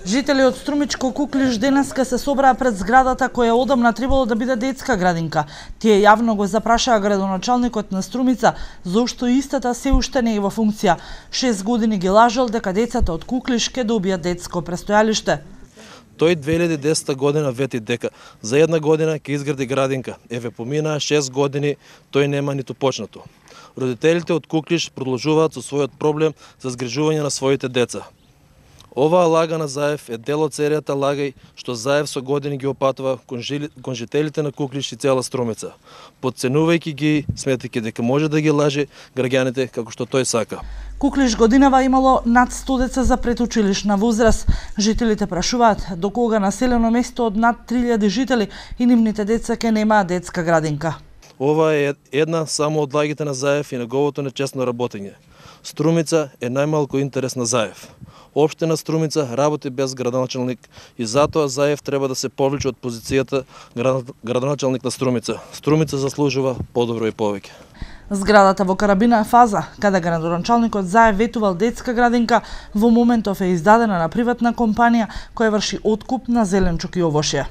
Жители од Струмичко Куклиш денеска се собраа пред зградата која одамна требало да биде детска градинка. Тие јавно го запрашаа градоначалникот на Струмица зошто истата се уште не е во функција. 6 години ги лажал дека децата од Куклиш ќе добијат детско престојалиште. Тој 2010 година вети дека за една година ќе изгради градинка. Еве поминаа 6 години, тој нема ниту почнато. Родителите од Куклиш продолжуваат со својот проблем за згрижување на своите деца. Оваа лага на Заев е дел од серијата лагај што Заев со години ги опатува кон жителите на Куклиш и цела Струмица, подценувајќи ги, сметајќи дека може да ги лаже граѓаните како што тој сака. Куклиш годинава имало над 100 деца за предучилишна возраст. Жителите прашуваат до кога населено место од над 3000 жители и нивните деца ќе немаат детска градинка. Ова е една само од лагите на Заев и неговото нечестно работење. Струмица е најмалку интерес на Заев. Општина Струмица работи без градоначалник и затоа Заев треба да се повлече од позицијата градоначалник на Струмица. Струмица заслужува подобро и повеќе. Зградата во карабина е фаза, каде градоначалникот Заев ветувал детска градинка, во моментов е издадена на приватна компанија која врши откуп на зеленчук и овошје.